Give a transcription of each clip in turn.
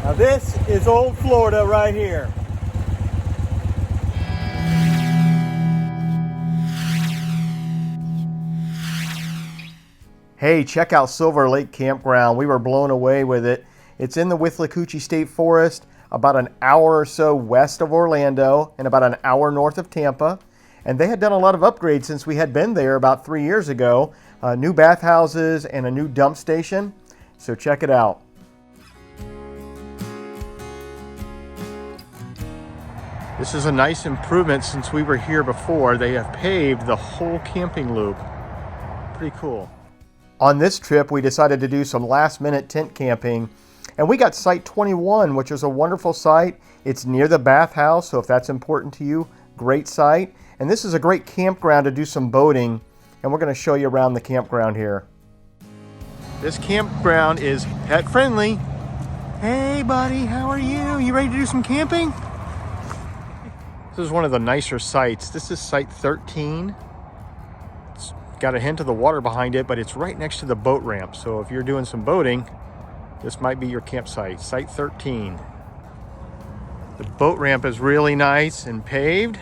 Now this is old Florida right here. Hey, check out Silver Lake Campground. We were blown away with it. It's in the Withlacoochee State Forest, about an hour or so west of Orlando and about an hour north of Tampa. And they had done a lot of upgrades since we had been there about 3 years ago. New bathhouses and a new dump station. So check it out. This is a nice improvement since we were here before. They have paved the whole camping loop. Pretty cool. On this trip, we decided to do some last-minute tent camping, and we got Site 21, which is a wonderful site. It's near the bathhouse, so if that's important to you, great site. And this is a great campground to do some boating, and we're going to show you around the campground here. This campground is pet-friendly. Hey, buddy, how are you? You ready to do some camping? This is one of the nicer sites. This is Site 13. It's got a hint of the water behind it, but it's right next to the boat ramp. So if you're doing some boating, this might be your campsite, Site 13. The boat ramp is really nice and paved.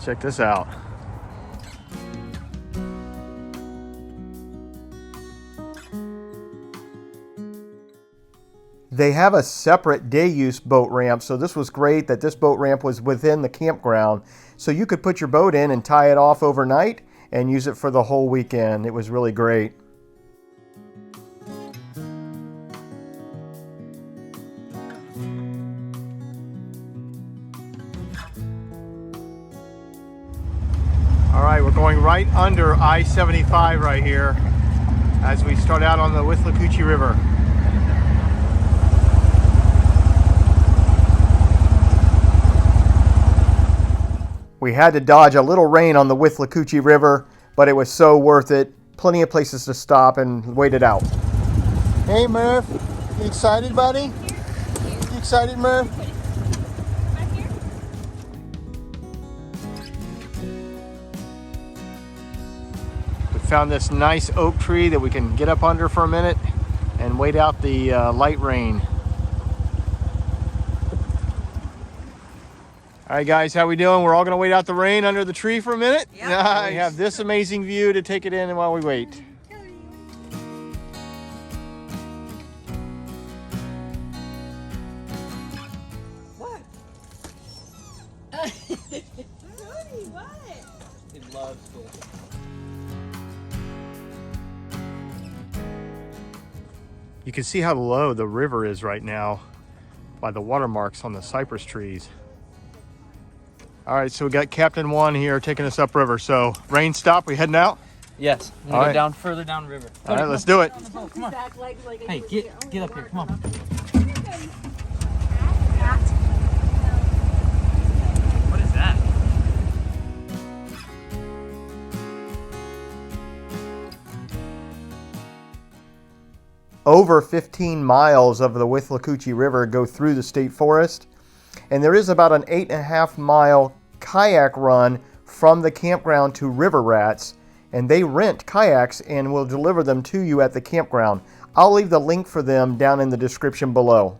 Check this out. They have a separate day use boat ramp, so this was great that this boat ramp was within the campground. So you could put your boat in and tie it off overnight and use it for the whole weekend. It was really great. All right, we're going right under I-75 right here as we start out on the Withlacoochee River. We had to dodge a little rain on the Withlacoochee River, but it was so worth it. Plenty of places to stop and wait it out. Hey Murph, you excited, buddy? You excited, Murph? We found this nice oak tree that we can get up under for a minute and wait out the light rain. All right, guys, how we doing? We're all gonna wait out the rain under the tree for a minute. Yep. I have this amazing view to take it in while we wait. What? What? He loves school. You can see how low the river is right now by the watermarks on the cypress trees. All right, so we got Captain One here taking us upriver. So rain stop, we heading out? Yes, we're gonna go down further down river. All right, let's do it. Come on. Hey, get up here, come on. What is that? Over 15 miles of the Withlacoochee River go through the state forest. And there is about an 8.5 mile kayak run from the campground to River Ratz, and they rent kayaks and will deliver them to you at the campground. I'll leave the link for them down in the description below.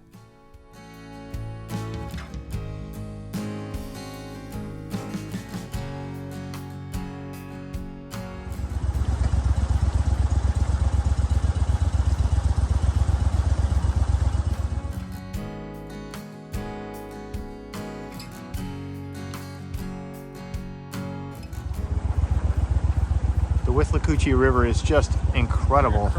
The Withlacoochee River is just incredible.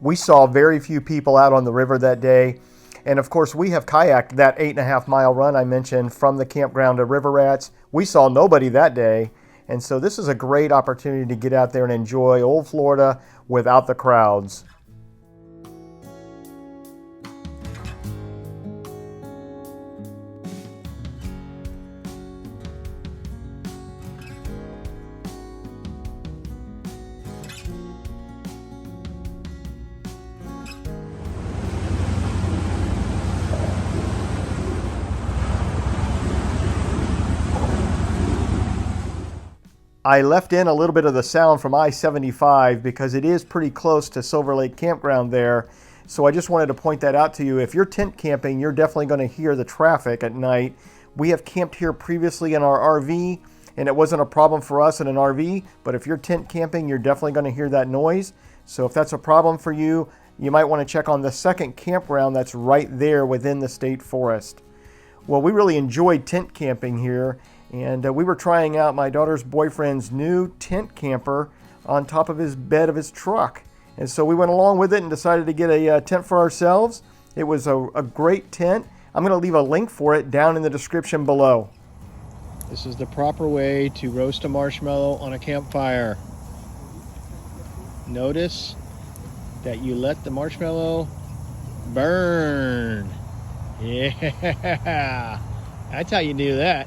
We saw very few people out on the river that day. And of course, we have kayaked that 8.5 mile run I mentioned from the campground to River Ratz. We saw nobody that day. And so this is a great opportunity to get out there and enjoy old Florida without the crowds. I left in a little bit of the sound from I-75 because it is pretty close to Silver Lake Campground there. So I just wanted to point that out to you. If you're tent camping, you're definitely going to hear the traffic at night. We have camped here previously in our RV, and it wasn't a problem for us in an RV. But if you're tent camping, you're definitely going to hear that noise. So if that's a problem for you, you might want to check on the second campground that's right there within the state forest. Well, we really enjoyed tent camping here. And we were trying out my daughter's boyfriend's new tent camper on top of his bed of his truck. And so we went along with it and decided to get a tent for ourselves. It was a great tent. I'm going to leave a link for it down in the description below. This is the proper way to roast a marshmallow on a campfire. Notice that you let the marshmallow burn. Yeah, that's how you do that.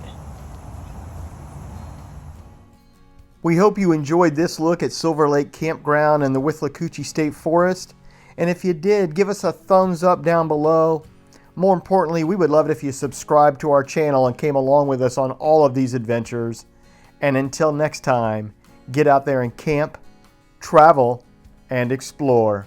We hope you enjoyed this look at Silver Lake Campground and the Withlacoochee State Forest. And if you did, give us a thumbs up down below. More importantly, we would love it if you subscribed to our channel and came along with us on all of these adventures. And until next time, get out there and camp, travel, and explore.